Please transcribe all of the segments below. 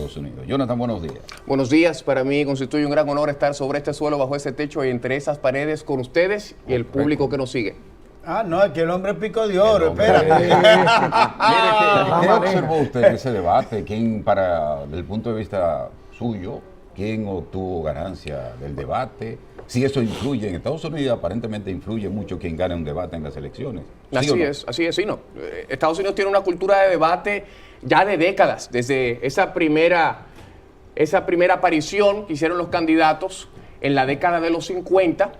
Estados Unidos. Jonathan, buenos días. Buenos días, para mí constituye un gran honor estar sobre este suelo, bajo ese techo y entre esas paredes con ustedes y el público que nos sigue. No, es que el hombre pico de oro, espérate. Mire, ¿qué observó usted en ese debate? ¿Quién, desde el punto de vista suyo, quién obtuvo ganancia del debate? Si eso influye en Estados Unidos, aparentemente influye mucho quien gana un debate en las elecciones. ¿Sí Así es, sí, no. Estados Unidos tiene una cultura de debate ya de décadas, desde esa primera aparición que hicieron los candidatos en la década de los 50,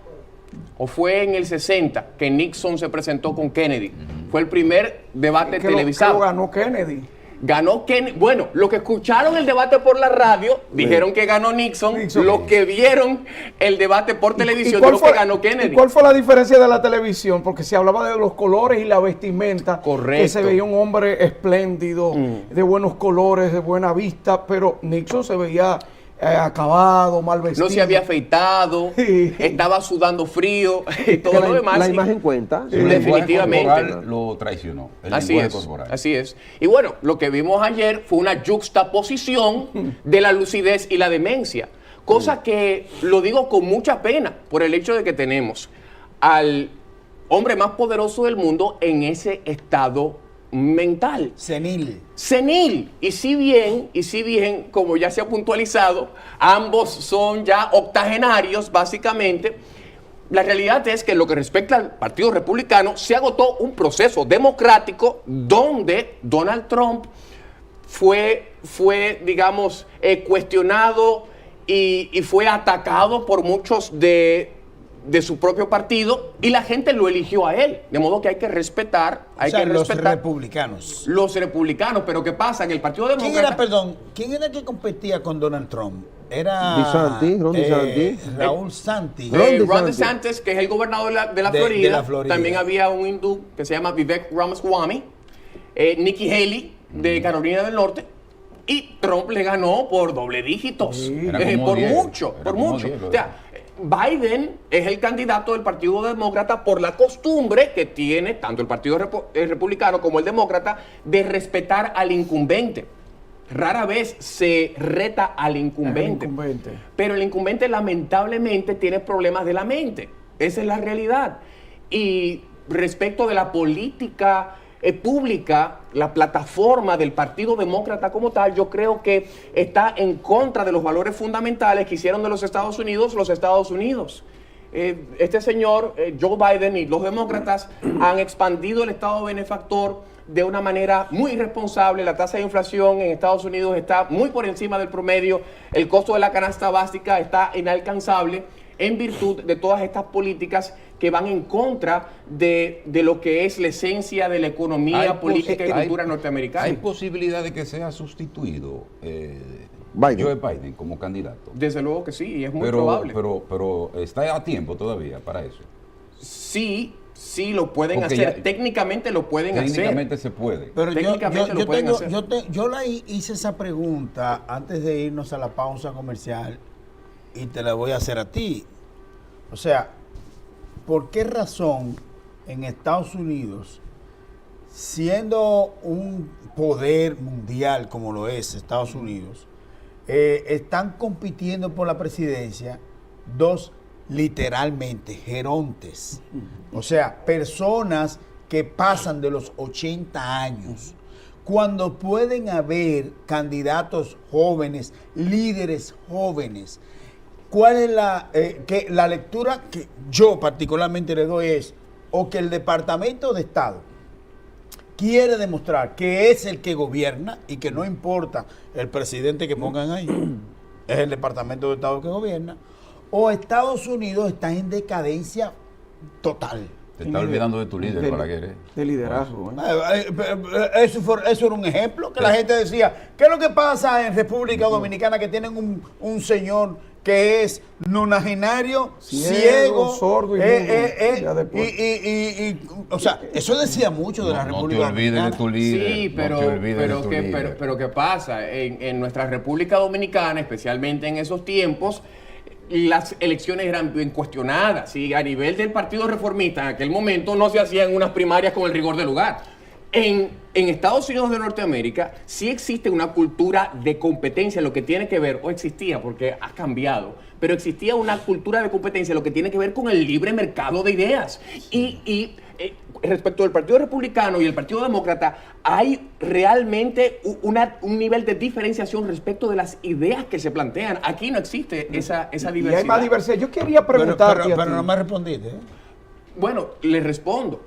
o fue en el 60 que Nixon se presentó con Kennedy. Fue el primer debate televisado. Lo ganó Kennedy. Ganó Kennedy. Bueno, los que escucharon el debate por la radio dijeron que ganó Nixon. Los que vieron el debate por televisión dijeron que ganó Kennedy. ¿Y cuál fue la diferencia de la televisión? Porque se hablaba de los colores y la vestimenta. Correcto. Que se veía un hombre espléndido, de buenos colores, de buena vista, pero Nixon se veía acabado, mal vestido. No se había afeitado, estaba sudando frío y todo lo demás. La imagen cuenta. Sí, definitivamente. Lo traicionó. Así es. Y bueno, lo que vimos ayer fue una juxtaposición de la lucidez y la demencia. Cosa que lo digo con mucha pena por el hecho de que tenemos al hombre más poderoso del mundo en ese estado mental. Senil. Y si bien, como ya se ha puntualizado, ambos son ya octogenarios, básicamente. La realidad es que en lo que respecta al Partido Republicano, se agotó un proceso democrático donde Donald Trump fue digamos, cuestionado y fue atacado por muchos de su propio partido, y la gente lo eligió a él, de modo que hay que respetar, los republicanos. Los republicanos, pero ¿qué pasa? En el Partido Demócrata... ¿Quién era el que competía con Donald Trump? Era Ron DeSantis. Raúl Santi. Ron DeSantis, que es el gobernador de la Florida. También había un hindú que se llama Vivek Ramaswamy, Nikki Haley, de Carolina del Norte, y Trump le ganó por doble dígitos, por mucho. O sea, Biden es el candidato del Partido Demócrata por la costumbre que tiene tanto el Partido Republicano como el Demócrata de respetar al incumbente. Rara vez se reta al incumbente. Pero el incumbente lamentablemente tiene problemas de la mente. Esa es la realidad. Y respecto de la política pública, la plataforma del Partido Demócrata como tal, yo creo que está en contra de los valores fundamentales que hicieron de los Estados Unidos los Estados Unidos. Este señor, Joe Biden, y los demócratas han expandido el Estado benefactor de una manera muy irresponsable. La tasa de inflación en Estados Unidos está muy por encima del promedio. El costo de la canasta básica está inalcanzable en virtud de todas estas políticas que van en contra de lo que es la esencia de la economía, política y cultura norteamericana. ¿Hay posibilidad de que sea sustituido Joe Biden como candidato? Desde luego que sí, y es muy probable. Pero está a tiempo todavía para eso. Sí, lo pueden hacer. Técnicamente lo pueden hacer. Técnicamente se puede. Pero yo la hice esa pregunta antes de irnos a la pausa comercial y te la voy a hacer a ti. O sea, ¿por qué razón en Estados Unidos, siendo un poder mundial como lo es Estados Unidos, están compitiendo por la presidencia dos literalmente gerontes? O sea, personas que pasan de los 80 años, cuando pueden haber candidatos jóvenes, líderes jóvenes. ¿Cuál es la lectura que yo particularmente le doy? Es o que el Departamento de Estado quiere demostrar que es el que gobierna y que no importa el presidente que pongan ahí, es el Departamento de Estado que gobierna, o Estados Unidos está en decadencia total. Te estás olvidando de tu líder, Balaguer. De liderazgo. Eso era un ejemplo que la gente decía. ¿Qué es lo que pasa en República Dominicana? Que tienen un señor que es nonagenario, ciego, sordo y mudo. O sea, eso decía mucho de la República Dominicana. No te olvides de tu líder. Sí, pero ¿qué pasa? En nuestra República Dominicana, especialmente en esos tiempos, las elecciones eran bien cuestionadas. ¿Sí? A nivel del Partido Reformista, en aquel momento no se hacían unas primarias con el rigor del lugar. En en Estados Unidos de Norteamérica sí existe una cultura de competencia, lo que tiene que ver, o existía porque ha cambiado, pero existía una cultura de competencia, lo que tiene que ver con el libre mercado de ideas. Y respecto del Partido Republicano y el Partido Demócrata, hay realmente un nivel de diferenciación respecto de las ideas que se plantean. Aquí no existe esa diversidad. Y hay más diversidad. Yo quería preguntarte pero no me respondiste, ¿eh? Bueno, le respondo.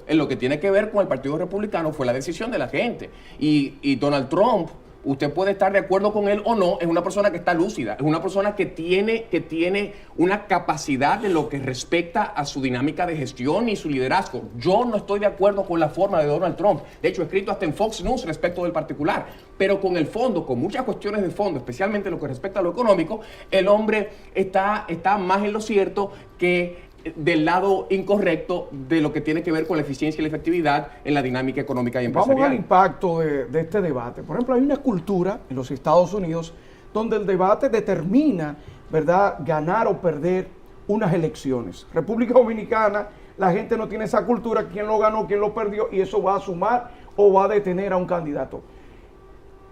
En lo que tiene que ver con el Partido Republicano fue la decisión de la gente. Y Donald Trump, usted puede estar de acuerdo con él o no, es una persona que está lúcida, es una persona que tiene una capacidad de lo que respecta a su dinámica de gestión y su liderazgo. Yo no estoy de acuerdo con la forma de Donald Trump. De hecho, he escrito hasta en Fox News respecto del particular. Pero con el fondo, con muchas cuestiones de fondo, especialmente lo que respecta a lo económico, el hombre está más en lo cierto que del lado incorrecto de lo que tiene que ver con la eficiencia y la efectividad en la dinámica económica y empresarial. Vamos al impacto de este debate. Por ejemplo, hay una cultura en los Estados Unidos donde el debate determina, ¿verdad?, ganar o perder unas elecciones. República Dominicana, la gente no tiene esa cultura, quién lo ganó, quién lo perdió, y eso va a sumar o va a detener a un candidato.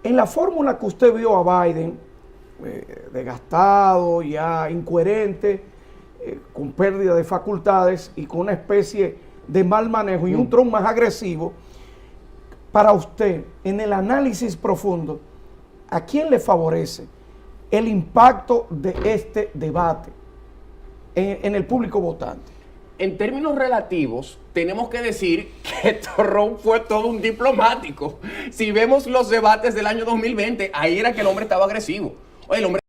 En la fórmula que usted vio a Biden, desgastado, ya incoherente, con pérdida de facultades y con una especie de mal manejo y un Trump más agresivo, para usted, en el análisis profundo, ¿a quién le favorece el impacto de este debate en el público votante? En términos relativos, tenemos que decir que Trump fue todo un diplomático. Si vemos los debates del año 2020, ahí era que el hombre estaba agresivo. Oye, el hombre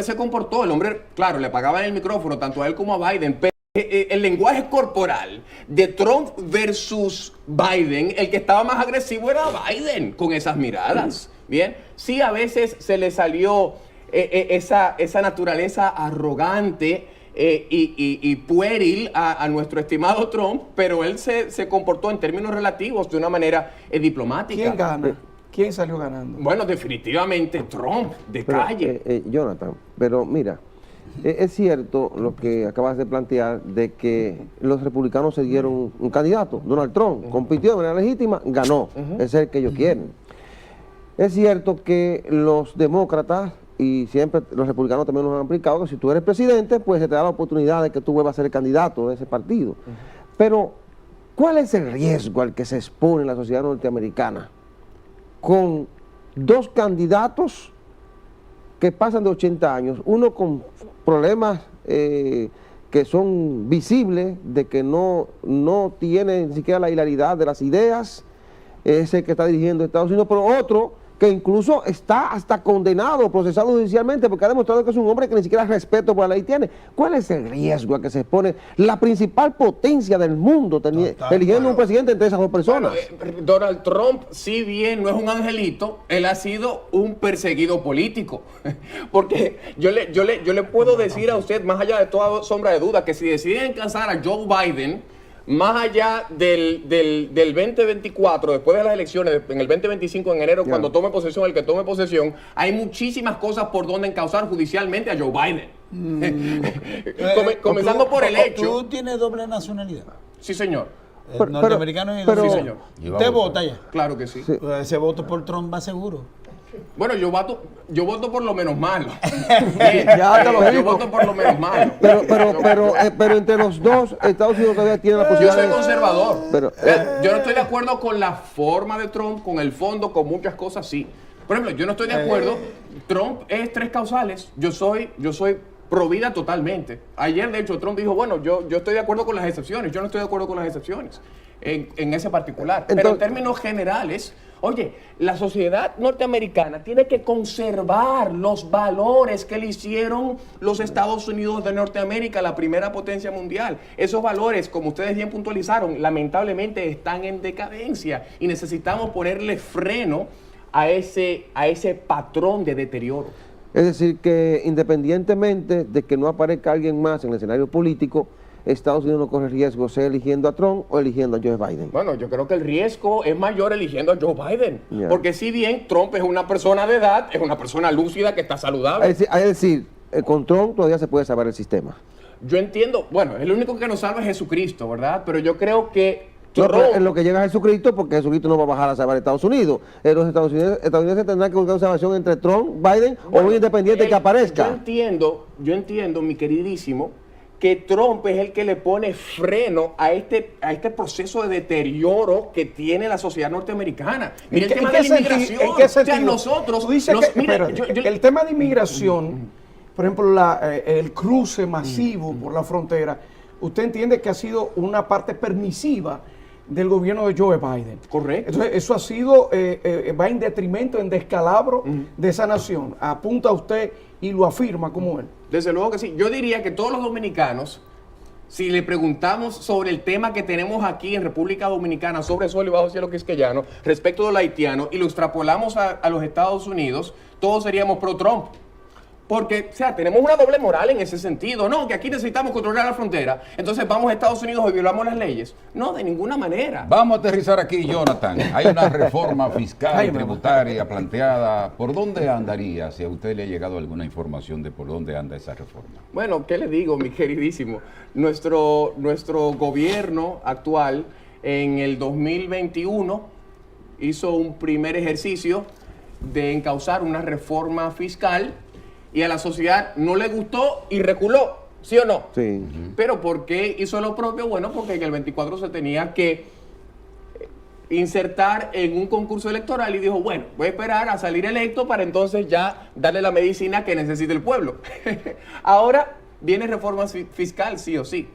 se comportó, el hombre, claro, le pagaban el micrófono tanto a él como a Biden, pero el lenguaje corporal de Trump versus Biden, el que estaba más agresivo era Biden con esas miradas. Bien, sí, a veces se le salió esa naturaleza arrogante y pueril a nuestro estimado Trump, pero él se comportó en términos relativos de una manera diplomática. ¿Quién gana? ¿Quién salió ganando? Bueno, definitivamente Trump, de calle. Jonathan, pero mira, es cierto lo que acabas de plantear de que los republicanos se dieron un candidato, Donald Trump, compitió de manera legítima, ganó, es el que ellos quieren. Es cierto que los demócratas, y siempre los republicanos también nos han aplicado, que si tú eres presidente, pues se te da la oportunidad de que tú vuelvas a ser el candidato de ese partido. Pero, ¿cuál es el riesgo al que se expone la sociedad norteamericana con dos candidatos que pasan de 80 años, uno con problemas que son visibles, de que no tiene ni siquiera la hilaridad de las ideas, es el que está dirigiendo Estados Unidos, pero otro que incluso está hasta condenado, procesado judicialmente, porque ha demostrado que es un hombre que ni siquiera respeto por la ley tiene? ¿Cuál es el riesgo a que se expone la principal potencia del mundo eligiendo un presidente entre esas dos personas? Bueno, Donald Trump, si bien no es un angelito, él ha sido un perseguido político. Porque yo le puedo decir a usted, más allá de toda sombra de duda, que si deciden casar a Joe Biden, más allá del 2024, después de las elecciones, en el 2025 en enero, cuando tome posesión, el que tome posesión, hay muchísimas cosas por donde encauzar judicialmente a Joe Biden. Comenzando por el hecho... ¿Tú tienes doble nacionalidad? Sí, señor. Norteamericano y sí, señor. ¿Usted vota ya? Claro que sí. Ese voto por Trump va seguro. Bueno, yo voto por lo menos malo. Ya te lo digo. Yo voto por lo menos malo. Pero entre los dos, Estados Unidos todavía tiene la posibilidad. Yo soy conservador. Pero, yo no estoy de acuerdo con la forma de Trump, con el fondo, con muchas cosas, sí. Por ejemplo, yo no estoy de acuerdo. Trump es tres causales. Yo soy pro vida totalmente. Ayer, de hecho, Trump dijo, bueno, yo estoy de acuerdo con las excepciones. Yo no estoy de acuerdo con las excepciones en ese particular. Pero en términos generales, oye, la sociedad norteamericana tiene que conservar los valores que le hicieron los Estados Unidos de Norteamérica, la primera potencia mundial. Esos valores, como ustedes bien puntualizaron, lamentablemente están en decadencia y necesitamos ponerle freno a ese patrón de deterioro. Es decir, que independientemente de que no aparezca alguien más en el escenario político, Estados Unidos no corre riesgo, sea eligiendo a Trump o eligiendo a Joe Biden. Bueno, yo creo que el riesgo es mayor eligiendo a Joe Biden. Porque si bien Trump es una persona de edad, es una persona lúcida que está saludable. Es decir, con Trump todavía se puede salvar el sistema. Yo entiendo, bueno, el único que nos salva es Jesucristo, ¿verdad? Pero yo creo que No, pero en lo que llega a Jesucristo, porque Jesucristo no va a bajar a salvar a Estados Unidos. Los estadounidenses tendrán que buscar una salvación entre Trump, Biden o un independiente que aparezca. Yo entiendo, mi queridísimo, que Trump es el que le pone freno a este proceso de deterioro que tiene la sociedad norteamericana. Mira el tema de la inmigración. ¿En qué sentido? O sea, nosotros... el tema de inmigración, por ejemplo, el cruce masivo por la frontera, usted entiende que ha sido una parte permisiva del gobierno de Joe Biden. Correcto. Entonces, eso ha sido, va en detrimento, en descalabro de esa nación. Apunta a usted y lo afirma como él. Desde luego que sí. Yo diría que todos los dominicanos, si le preguntamos sobre el tema que tenemos aquí en República Dominicana, sobre suelo y bajo cielo quisqueyano, respecto del haitiano, y lo extrapolamos a los Estados Unidos, todos seríamos pro-Trump. Porque, o sea, tenemos una doble moral en ese sentido. No, que aquí necesitamos controlar la frontera. Entonces vamos a Estados Unidos y violamos las leyes. No, de ninguna manera. Vamos a aterrizar aquí, Jonathan. Hay una reforma fiscal y tributaria planteada. ¿Por dónde andaría? Si a usted le ha llegado alguna información de por dónde anda esa reforma. Bueno, ¿qué le digo, mi queridísimo? Nuestro gobierno actual, en el 2021, hizo un primer ejercicio de encauzar una reforma fiscal y a la sociedad no le gustó y reculó, ¿sí o no? Sí. Pero ¿por qué hizo lo propio? Bueno, porque en el 24 se tenía que insertar en un concurso electoral y dijo, bueno, voy a esperar a salir electo para entonces ya darle la medicina que necesita el pueblo. Ahora viene reforma fiscal, sí o sí.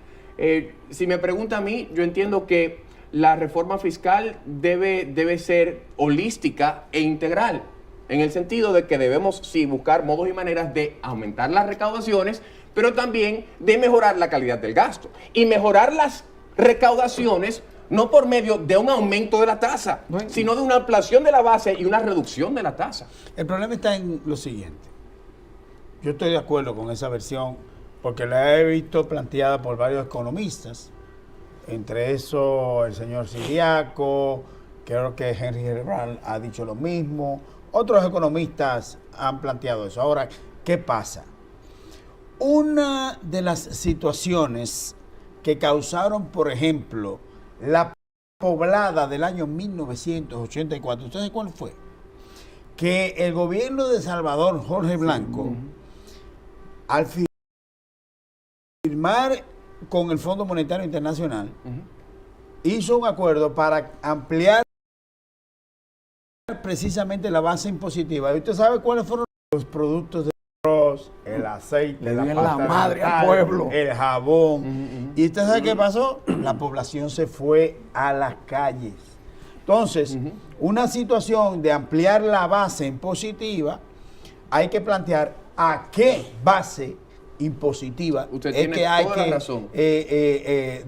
Si me pregunta a mí, yo entiendo que la reforma fiscal debe ser holística e integral, en el sentido de que debemos sí buscar modos y maneras de aumentar las recaudaciones, pero también de mejorar la calidad del gasto. Y mejorar las recaudaciones no por medio de un aumento de la tasa, sino de una ampliación de la base y una reducción de la tasa. El problema está en lo siguiente. Yo estoy de acuerdo con esa versión porque la he visto planteada por varios economistas, entre eso el señor Siriaco, creo que Henry Herbal ha dicho lo mismo. Otros economistas han planteado eso. Ahora, ¿qué pasa? Una de las situaciones que causaron, por ejemplo, la poblada del año 1984, ¿ustedes cuál fue? Que el gobierno de Salvador, Jorge Blanco, al firmar con el Fondo Monetario Internacional, hizo un acuerdo para ampliar precisamente la base impositiva. ¿Y usted sabe cuáles fueron los productos de arroz, el aceite, la madre al pueblo, el jabón? ¿Y usted sabe qué pasó? La población se fue a las calles. Entonces, una situación de ampliar la base impositiva, hay que plantear a qué base impositiva usted es que hay que razón.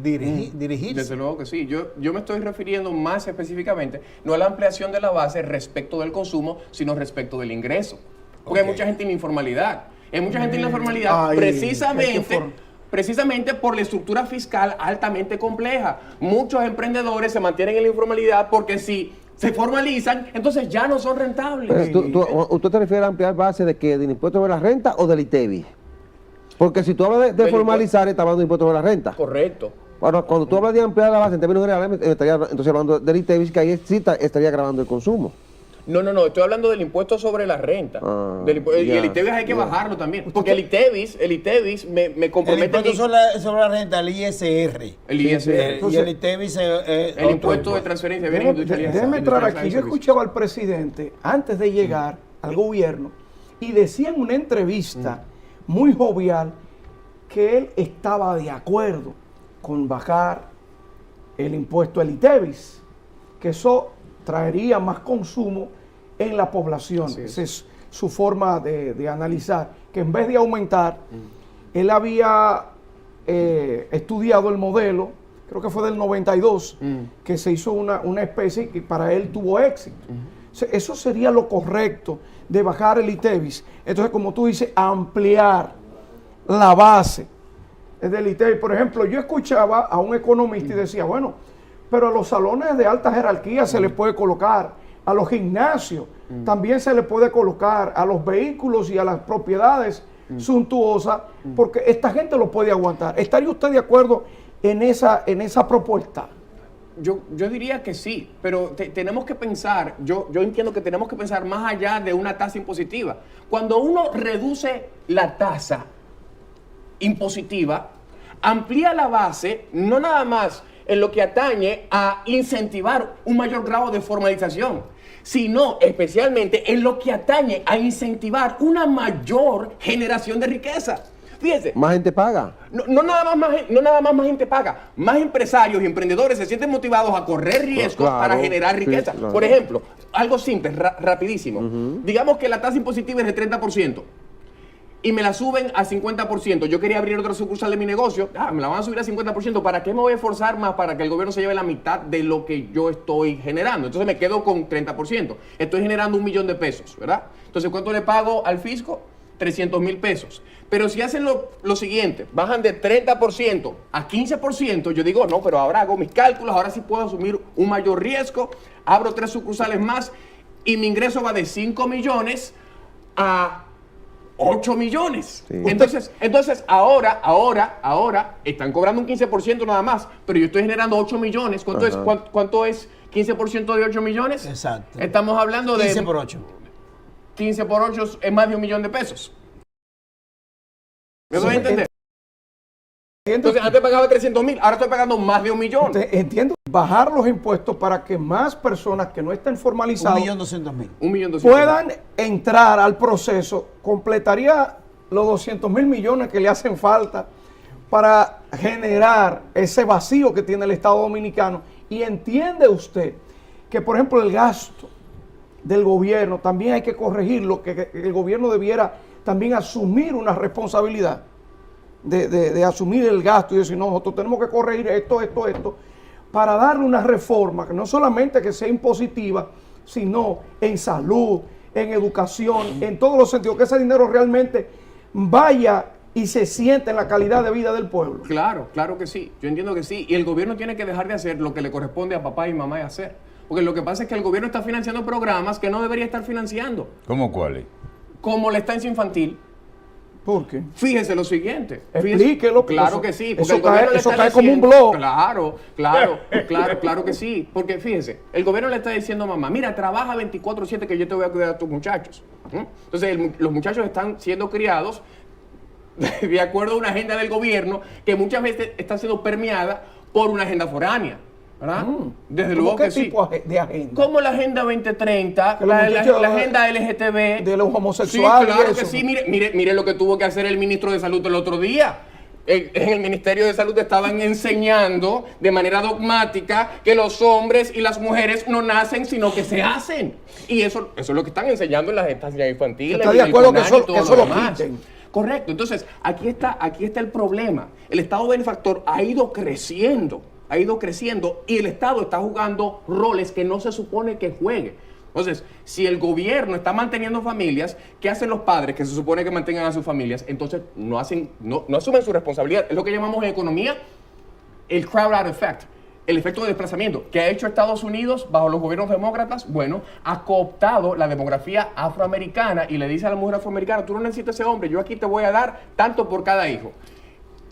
dirigirse. Desde luego que sí. Yo me estoy refiriendo más específicamente no a la ampliación de la base respecto del consumo, sino respecto del ingreso. Porque hay mucha gente en la informalidad. Hay mucha gente en la informalidad precisamente por la estructura fiscal altamente compleja. Muchos emprendedores se mantienen en la informalidad porque si se formalizan, entonces ya no son rentables. ¿Usted te refiere a ampliar base de qué? ¿Del impuesto de la renta o del ITEVI? Porque si tú hablas de formalizar, estás hablando de impuestos de la renta. Correcto. Ahora, cuando tú hablas de ampliar la base en términos generales, estaría entonces hablando del ITEVI, que ahí sí estaría grabando el consumo. No, estoy hablando del impuesto sobre la renta. Y el ITEVIS hay que bajarlo también. Porque el ITEVIS me compromete. El impuesto sobre la renta, el ISR. El ISR. Y el ITEVIS el impuesto de transferencia de bienes industriales. Déjeme entrar aquí. Yo escuchaba al presidente antes de llegar al gobierno y decía en una entrevista muy jovial que él estaba de acuerdo con bajar el impuesto al ITEVIS, que eso traería más consumo en la población. Esa es su forma de analizar, que en vez de aumentar, él había estudiado el modelo, creo que fue del 92, que se hizo una especie que para él tuvo éxito. Eso sería lo correcto, de bajar el ITEVIS. Entonces, como tú dices, ampliar la base del ITEVIS. Por ejemplo, yo escuchaba a un economista y decía, bueno, pero a los salones de alta jerarquía se les puede colocar, a los gimnasios también se les puede colocar, a los vehículos y a las propiedades suntuosas, porque esta gente lo puede aguantar. ¿Estaría usted de acuerdo en esa propuesta? Yo diría que sí, pero tenemos que pensar, yo entiendo que tenemos que pensar más allá de una tasa impositiva. Cuando uno reduce la tasa impositiva, amplía la base, no nada más en lo que atañe a incentivar un mayor grado de formalización, sino especialmente en lo que atañe a incentivar una mayor generación de riqueza. Fíjense. Más gente paga. No nada más gente paga. Más empresarios y emprendedores se sienten motivados a correr riesgos para generar riqueza. Sí, claro. Por ejemplo, algo simple, rapidísimo. Digamos que la tasa impositiva es de 30% y me la suben a 50%. Yo quería abrir otra sucursal de mi negocio. Me la van a subir a 50%. ¿Para qué me voy a esforzar más para que el gobierno se lleve la mitad de lo que yo estoy generando? Entonces me quedo con 30%. Estoy generando $1.000.000, ¿verdad? Entonces, ¿cuánto le pago al fisco? 300,000 pesos. Pero si hacen lo siguiente, bajan de 30% a 15%, yo digo, no, pero ahora hago mis cálculos, ahora sí puedo asumir un mayor riesgo, abro 3 sucursales más y mi ingreso va de 5 millones a 8 millones. Sí. Entonces ahora están cobrando un 15% nada más, pero yo estoy generando 8 millones. ¿Cuánto es 15% de 8 millones? Exacto. Estamos hablando de 15 por 8. 15 por 8 es más de $1.000.000. ¿Me doy a entender? Entonces, antes pagaba 300,000, ahora estoy pagando más de $1 millón. Entiendo. Bajar los impuestos para que más personas que no estén formalizadas 1.200.000. 1.200.000. puedan entrar al proceso, completaría los 200,000 millones que le hacen falta para generar ese vacío que tiene el Estado Dominicano. Y entiende usted que, por ejemplo, el gasto del gobierno también hay que corregirlo, que el gobierno debiera también asumir una responsabilidad de asumir el gasto y decir, no, nosotros tenemos que corregir esto, para darle una reforma que no solamente que sea impositiva, sino en salud, en educación, en todos los sentidos, que ese dinero realmente vaya y se siente en la calidad de vida del pueblo. Claro que sí, yo entiendo que sí, y el gobierno tiene que dejar de hacer lo que le corresponde a papá y mamá hacer, porque lo que pasa es que el gobierno está financiando programas que no debería estar financiando. ¿Cómo cuáles? Como la estancia infantil. ¿Por qué? Fíjese lo siguiente. Explíquelo. Claro que sí. Eso cae como un blog. Claro que sí. Porque fíjese, el gobierno le está diciendo a mamá, mira, trabaja 24/7 que yo te voy a cuidar a tus muchachos. Entonces, los muchachos están siendo criados de acuerdo a una agenda del gobierno que muchas veces está siendo permeada por una agenda foránea. ¿Verdad? Desde luego que sí. ¿Qué tipo de agenda? Como la Agenda 2030, la agenda LGTB. De los homosexuales. Sí, claro que sí. Mire lo que tuvo que hacer el ministro de Salud el otro día. En el Ministerio de Salud estaban enseñando de manera dogmática que los hombres y las mujeres no nacen, sino que se hacen. Y eso es lo que están enseñando en las estancias infantiles. ¿Está de acuerdo que eso lo quiten? Correcto. Entonces, aquí está el problema. El Estado benefactor ha ido creciendo y el Estado está jugando roles que no se supone que juegue. Entonces, si el gobierno está manteniendo familias, ¿qué hacen los padres que se supone que mantengan a sus familias? Entonces, no asumen su responsabilidad. Es lo que llamamos en economía el crowd-out effect, el efecto de desplazamiento. ¿Qué ha hecho Estados Unidos bajo los gobiernos demócratas? Bueno, ha cooptado la demografía afroamericana y le dice a la mujer afroamericana, tú no necesitas ese hombre, yo aquí te voy a dar tanto por cada hijo.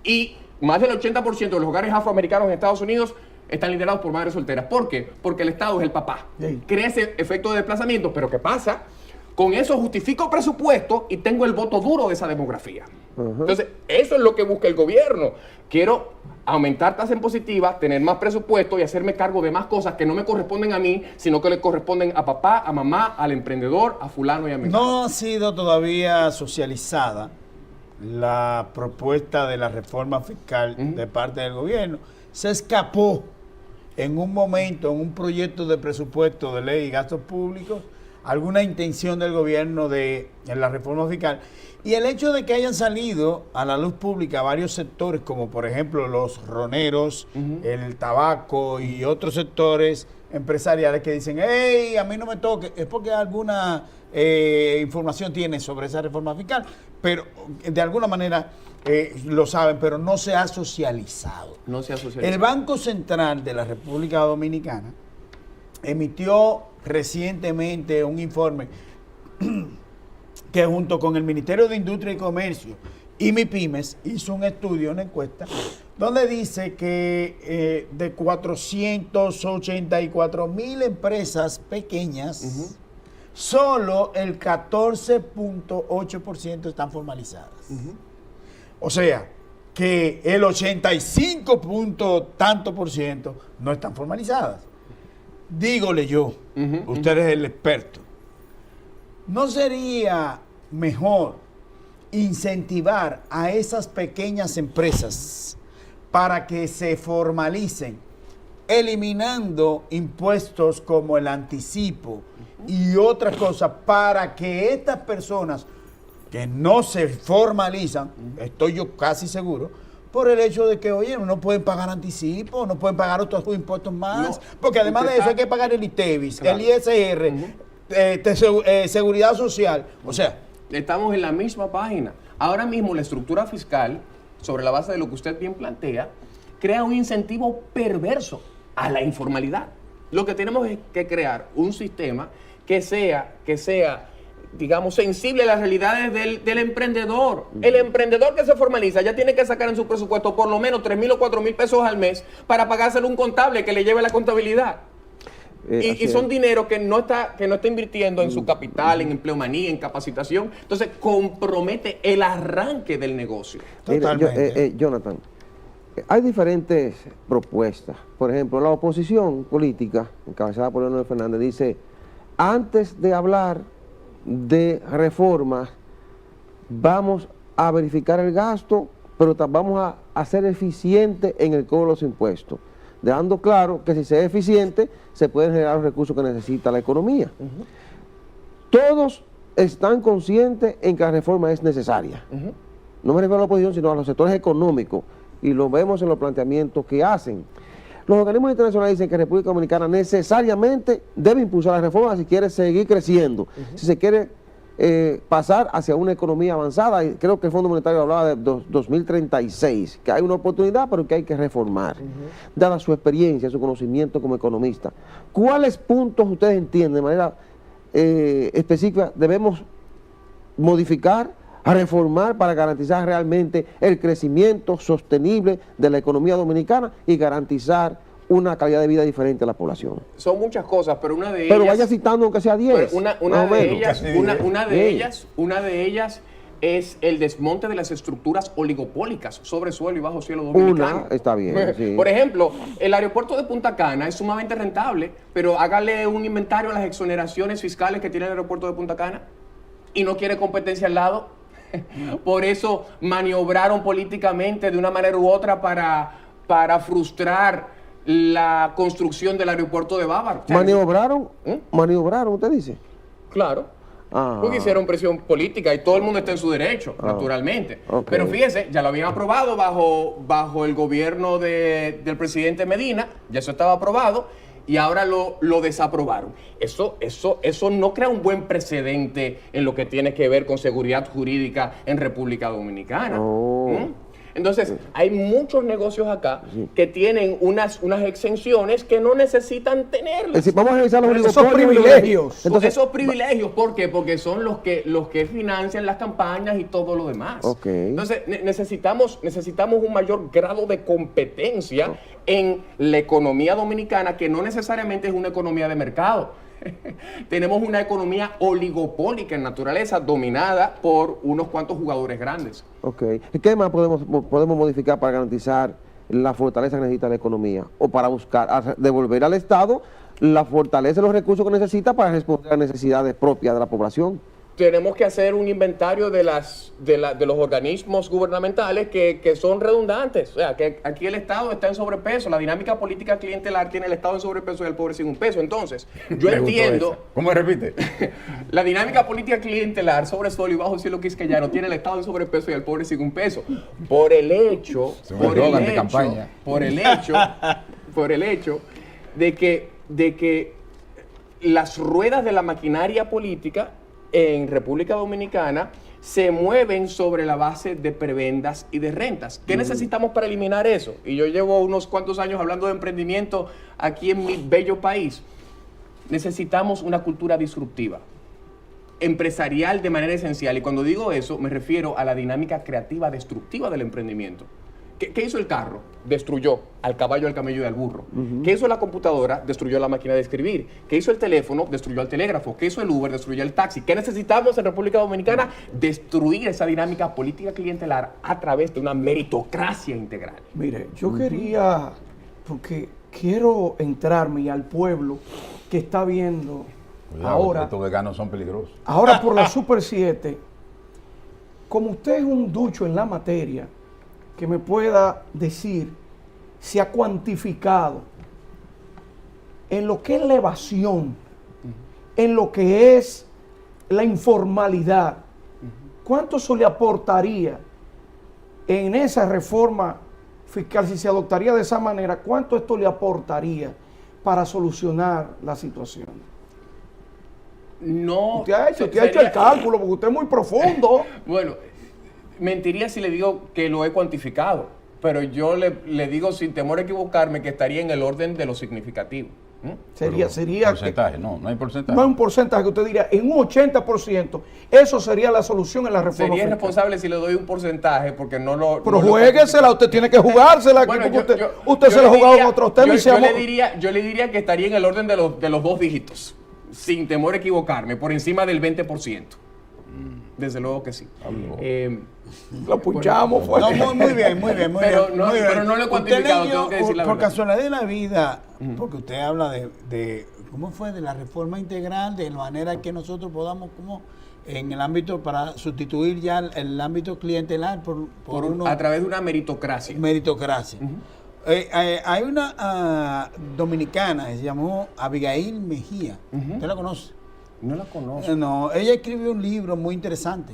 Y más del 80% de los hogares afroamericanos en Estados Unidos están liderados por madres solteras. ¿Por qué? Porque el Estado es el papá. Sí. Crea ese efecto de desplazamiento, pero ¿qué pasa? Con eso justifico presupuesto y tengo el voto duro de esa demografía. Entonces, eso es lo que busca el gobierno. Quiero aumentar tasa impositiva, tener más presupuesto y hacerme cargo de más cosas que no me corresponden a mí, sino que le corresponden a papá, a mamá, al emprendedor, a fulano y a mí. No ha sido todavía socializada la propuesta de la reforma fiscal de parte del gobierno. Se escapó en un momento, en un proyecto de presupuesto de ley y gastos públicos, alguna intención del gobierno en la reforma fiscal. Y el hecho de que hayan salido a la luz pública varios sectores, como por ejemplo los roneros, el tabaco y otros sectores empresariales que dicen, hey, a mí no me toque, es porque alguna información tiene sobre esa reforma fiscal, pero de alguna manera lo saben, pero no se ha socializado. No se ha socializado. El Banco Central de la República Dominicana emitió recientemente un informe que junto con el Ministerio de Industria y Comercio y MIPYMES hizo un estudio, una encuesta, donde dice que de 484,000 empresas pequeñas, solo el 14.8% están formalizadas. O sea, que el 85 punto tanto por ciento no están formalizadas. Dígole yo, usted es el experto, ¿no sería mejor incentivar a esas pequeñas empresas para que se formalicen, eliminando impuestos como el anticipo y otras cosas, para que estas personas que no se formalizan, estoy yo casi seguro, por el hecho de que, oye, no pueden pagar anticipo, no pueden pagar otros impuestos más, porque además de eso hay que pagar el ITEVIS, el ISR, Seguridad Social, o sea... Estamos en la misma página. Ahora mismo la estructura fiscal, sobre la base de lo que usted bien plantea, crea un incentivo perverso a la informalidad. Lo que tenemos es que crear un sistema que sea digamos, sensible a las realidades del emprendedor. El emprendedor que se formaliza ya tiene que sacar en su presupuesto por lo menos 3,000 o 4,000 pesos al mes para pagárselo a un contable que le lleve la contabilidad. Y son dinero que no está invirtiendo en su capital, en empleomanía, en capacitación. Entonces compromete el arranque del negocio. Totalmente. Jonathan, hay diferentes propuestas. Por ejemplo, la oposición política, encabezada por Leonel Fernández, dice, antes de hablar de reformas, vamos a verificar el gasto, pero vamos a ser eficientes en el cobro de los impuestos, dejando claro que si se es eficiente, se pueden generar los recursos que necesita la economía. Todos están conscientes en que la reforma es necesaria. No me refiero a la oposición, sino a los sectores económicos, y lo vemos en los planteamientos que hacen. Los organismos internacionales dicen que República Dominicana necesariamente debe impulsar las reformas si quiere seguir creciendo, si se quiere pasar hacia una economía avanzada, y creo que el Fondo Monetario hablaba de 2036, que hay una oportunidad pero que hay que reformar, dada su experiencia, su conocimiento como economista. ¿Cuáles puntos ustedes entienden de manera específica debemos modificar, a reformar para garantizar realmente el crecimiento sostenible de la economía dominicana y garantizar una calidad de vida diferente a la población? Son muchas cosas, pero una de ellas... Pero vaya citando aunque sea 10. Una de ellas es el desmonte de las estructuras oligopólicas sobre suelo y bajo cielo dominicano. Una, está bien, sí. Por ejemplo, el aeropuerto de Punta Cana es sumamente rentable, pero hágale un inventario a las exoneraciones fiscales que tiene el aeropuerto de Punta Cana y no quiere competencia al lado. Por eso maniobraron políticamente de una manera u otra para frustrar la construcción del aeropuerto de Bávaro. O sea, ¿Maniobraron? ¿Maniobraron, usted dice? Claro. Porque hicieron presión política y todo el mundo está en su derecho, naturalmente. Okay. Pero fíjese, ya lo habían aprobado bajo el gobierno del presidente Medina, ya eso estaba aprobado, y ahora lo desaprobaron. Eso no crea un buen precedente en lo que tiene que ver con seguridad jurídica en República Dominicana. Entonces, hay muchos negocios acá que tienen unas exenciones que no necesitan tenerlas. Es decir, vamos a revisar esos privilegios. Entonces, esos privilegios, ¿por qué? Porque son los que financian las campañas y todo lo demás. Entonces, necesitamos un mayor grado de competencia en la economía dominicana, que no necesariamente es una economía de mercado. Tenemos una economía oligopólica en naturaleza, dominada por unos cuantos jugadores grandes. ¿Y qué más podemos modificar para garantizar la fortaleza que necesita la economía? O para buscar devolver al Estado la fortaleza y los recursos que necesita para responder a necesidades propias de la población. Tenemos que hacer un inventario de los organismos gubernamentales que son redundantes. O sea, que aquí el Estado está en sobrepeso. La dinámica política clientelar tiene el Estado en sobrepeso y el pobre sin un peso. Entonces, yo entiendo... ¿Cómo repite? La dinámica política clientelar sobre suelo y bajo cielo quisqueyano tiene el Estado en sobrepeso y el pobre sin un peso. Por el hecho de que las ruedas de la maquinaria política en República Dominicana se mueven sobre la base de prebendas y de rentas. ¿Qué necesitamos para eliminar eso? Y yo llevo unos cuantos años hablando de emprendimiento aquí en mi bello país. Necesitamos una cultura disruptiva. empresarial de manera esencial. Y cuando digo eso, me refiero a la dinámica creativa destructiva del emprendimiento. ¿Qué hizo el carro? Destruyó al caballo, al camello y al burro. ¿Qué hizo la computadora? Destruyó la máquina de escribir. ¿Qué hizo el teléfono? Destruyó el telégrafo. ¿Qué hizo el Uber? Destruyó el taxi. ¿Qué necesitamos en República Dominicana? Destruir esa dinámica política clientelar a través de una meritocracia integral. Mire, yo quería, porque quiero entrarme al pueblo que está viendo Cuidado, ahora. estos veganos son peligrosos. Ahora por la Super 7, como usted es un ducho en la materia, que me pueda decir si ha cuantificado en lo que es la evasión, en lo que es la informalidad, ¿cuánto eso le aportaría en esa reforma fiscal? Si se adoptaría de esa manera, ¿cuánto esto le aportaría para solucionar la situación? No. Usted ha hecho el cálculo porque usted es muy profundo. Bueno, mentiría si le digo que lo he cuantificado, pero yo le digo sin temor a equivocarme que estaría en el orden de lo significativo. Sería porcentaje, no hay porcentaje. No hay un porcentaje que usted diría, en un 80%, eso sería la solución en la reforma Sería fiscal. irresponsable si le doy un porcentaje porque no lo... Pero no lo juéguesela, usted tiene que jugársela. Bueno, usted se la ha jugado en otros temas. Yo le diría que estaría en el orden de los 2 dígitos, sin temor a equivocarme, por encima del 20%. Desde luego que sí. Lo punchamos. No, muy bien. Pero no lo he cuantificado, tengo que decir la por verdad. casualidad de la vida, porque usted habla de ¿cómo fue? De la reforma integral, de la manera que nosotros podamos, como en el ámbito, para sustituir ya el ámbito clientelar por uno... A través de una meritocracia. Meritocracia. Hay una dominicana que se llamó Abigail Mejía. ¿Usted la conoce? No la conozco. No, ella escribió un libro muy interesante.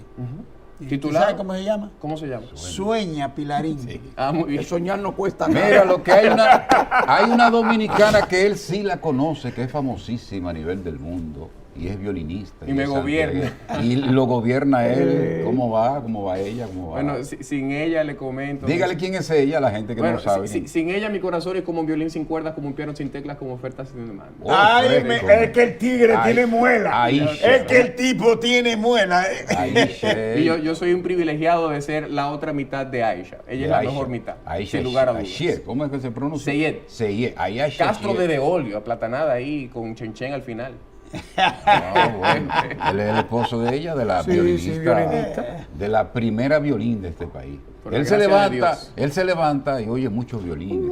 ¿Titulado? ¿Sabe cómo se llama? ¿Cómo se llama? Sueña, Pilarín. Sí. Muy bien. El soñar no cuesta nada. Mira, lo que hay una dominicana que él sí la conoce, que es famosísima a nivel del mundo, y es violinista. Y me es gobierna. Y lo gobierna él. ¿Cómo va ella? ¿Cómo va? Bueno, sin ella le comento. Dígale quién es ella a la gente que no lo sabe. Sin ella mi corazón es como un violín sin cuerdas, como un piano sin teclas, como ofertas sin demanda. Ay, es que el tigre tiene muela. Aisha. Es que el tipo tiene muela. Aisha, Y yo soy un privilegiado de ser la otra mitad de Aisha. Ella es la mejor mitad, Aisha, sin lugar a dudas. Aisha, ¿cómo es que se pronuncia? Seyed. Aisha Castro Seyed. de Veolio, aplatanada ahí, con Chenchen al final. No, bueno, él es el esposo de ella, de la violinista. de la primera violín de este país. Por Él la se gracia de Dios. levanta y oye muchos violines.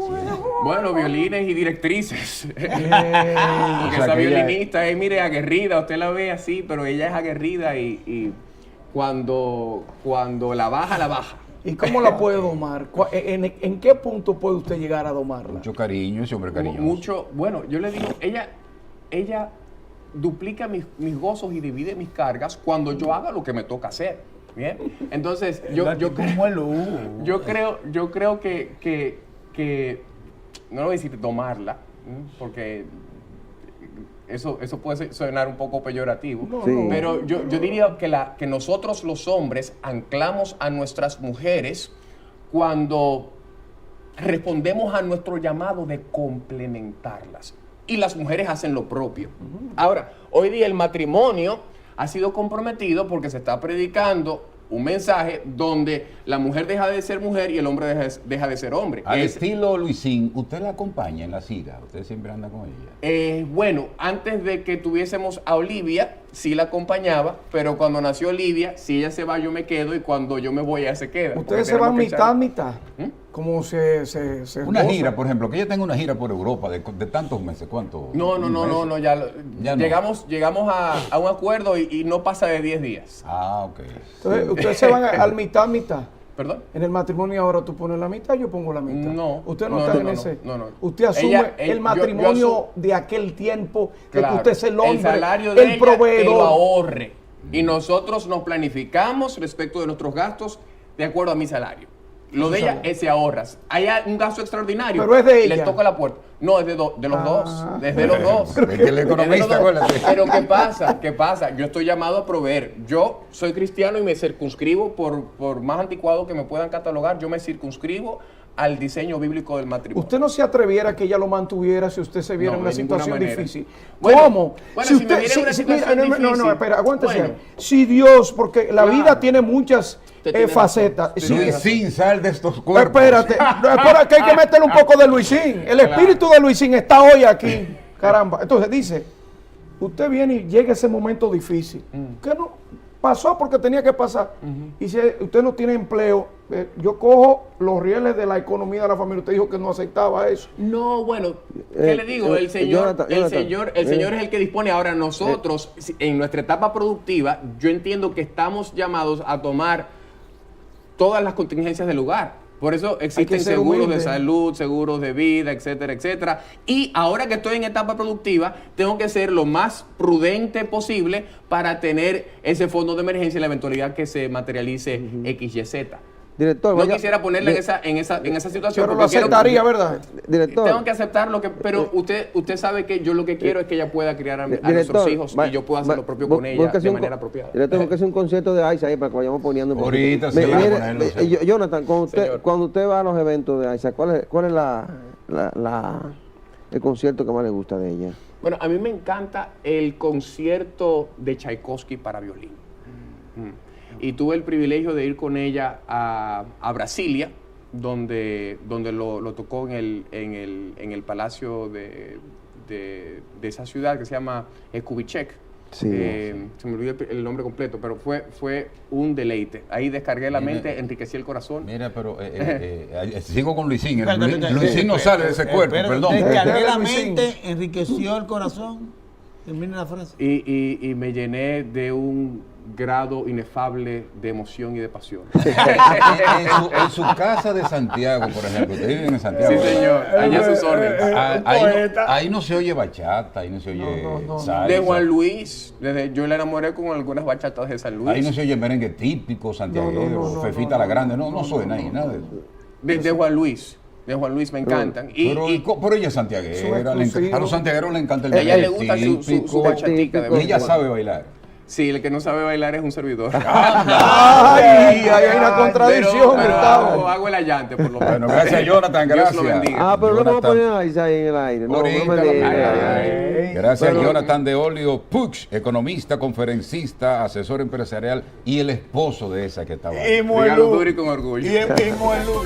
Bueno, violines y directrices. Porque O sea, esa que ella violinista es, mire, aguerrida. Usted la ve así, pero ella es aguerrida y cuando la baja, la baja. ¿Y cómo la puede domar? ¿En qué punto puede usted llegar a domarla? Mucho cariño, ese hombre cariñoso. Mucho, bueno, yo le digo, ella duplica mis gozos y divide mis cargas cuando yo haga lo que me toca hacer. ¿Bien? Entonces, yo creo que no lo voy a decir domarla, porque eso puede sonar un poco peyorativo, Sí. pero yo diría que nosotros los hombres anclamos a nuestras mujeres cuando respondemos a nuestro llamado de complementarlas. Y las mujeres hacen lo propio. Ahora, hoy día el matrimonio ha sido comprometido porque se está predicando un mensaje donde la mujer deja de ser mujer y el hombre deja de ser hombre. Al estilo Luisín, ¿usted la acompaña en la gira? ¿Usted siempre anda con ella? Bueno, antes de que tuviésemos a Olivia, sí la acompañaba, pero cuando nació Olivia, si ella se va, yo me quedo, y cuando yo me voy, ella se queda. Ustedes se van mitad. ¿Cómo se Una goza? gira, por ejemplo, que ella tenga una gira por Europa de tantos meses, ¿cuánto? No, ya no. llegamos a un acuerdo y no pasa de 10 días. Ah, ok. Entonces, ustedes se van al mitad. ¿Perdón? En el matrimonio ahora tú pones la mitad, yo pongo la mitad. No. Usted no está en ese. No. Usted asume Ella, el yo matrimonio de aquel tiempo, de Claro, que usted es el hombre, salario de el ella, proveedor. que lo ahorre. Y nosotros nos planificamos respecto de nuestros gastos de acuerdo a mi salario. Lo de ella es se ahorras. Hay un gasto extraordinario. Pero es de ella. Le toca la puerta. No, es de los dos. Desde los dos. Es que el economista, acuérdate. Pero ¿qué pasa? Yo estoy llamado a proveer. Yo soy cristiano y me circunscribo, por más anticuado que me puedan catalogar, yo me circunscribo al diseño bíblico del matrimonio. Usted no se atreviera a que ella lo mantuviera si usted se viera No, en una de ninguna situación manera. difícil. Bueno, ¿Cómo? bueno, Si si me viera en una situación no, difícil, espera, aguántese. bueno. Si Dios, porque la Claro. vida tiene muchas Usted tiene facetas. razón. Si- Luisín, sal de estos cuerpos. Espérate, no, espera, que hay que meterle un poco de Luisín. El espíritu de Luisín está hoy aquí. Caramba. Entonces dice, usted viene y llega ese momento difícil. Que no pasó porque tenía que pasar. Y si usted no tiene empleo, yo cojo los rieles de la economía de la familia. Usted dijo que no aceptaba eso. No, bueno, ¿qué le digo? El Señor, el Señor es el que dispone. Ahora nosotros, en nuestra etapa productiva, yo entiendo que estamos llamados a tomar todas las contingencias del lugar. Por eso existen ser seguros humilde. de salud, seguros de vida, etcétera, etcétera. Y ahora que estoy en etapa productiva, tengo que ser lo más prudente posible para tener ese fondo de emergencia en la eventualidad que se materialice X, Y, Z. Director, No vaya- quisiera ponerla en esa situación. Pero lo porque quiero- aceptaría, ¿verdad? Director. Tengo que aceptar lo que, pero usted sabe que yo lo que quiero es que ella pueda criar a nuestros hijos y yo pueda hacer lo propio con ella de manera apropiada. Director, búsquese un concierto de Aiza ahí para que vayamos poniendo. un poquito. Ahorita se va a ponerlo, sí. Jonathan, Señor. cuando usted va a los eventos de Aiza, ¿cuál es el concierto que más le gusta de ella? Bueno, a mí me encanta el concierto de Tchaikovsky para violín. Y tuve el privilegio de ir con ella a Brasilia, donde lo tocó en el palacio de esa ciudad que se llama Kubitschek. Sí. Se me olvidó el nombre completo, pero fue un deleite. Ahí descargué la mente, enriquecí el corazón. Mira, pero sigo con Luisín. Espérate, Luisín no sale de ese cuerpo, perdón. Descargué la Luisín. mente, enriqueció el corazón. Termine la frase. Y me llené de un grado inefable de emoción y de pasión. En su casa de Santiago, por ejemplo, usted vive en Santiago. Sí, señor, allá a sus órdenes. Ahí no se oye bachata, ahí no se oye salsa. De Juan Luis, yo la enamoré con algunas bachatas de San Luis. Ahí no se oye merengue típico santiaguero, Fefita la Grande, no suena ahí, nada de eso. De Juan Luis. De Juan Luis me encantan. Pero ella es santiaguera, a los santiagueros le encanta el A ella le merengue gusta su típico, bachatica. y ella sabe bailar. Sí, el que no sabe bailar es un servidor. Ay, ahí hay una contradicción, pero Gustavo. hago el allante, por lo menos. Bueno, gracias Jonathan, Dios gracias. lo bendiga. Pero no vamos a Jonathan. poner a Aiza ahí en el aire. No, Ahorita no me lo- diga. Gracias Jonathan de Olio Puch, economista, conferencista, asesor empresarial y el esposo de esa que estaba ahí. Y Regalo duro y con orgullo. Y Muelú.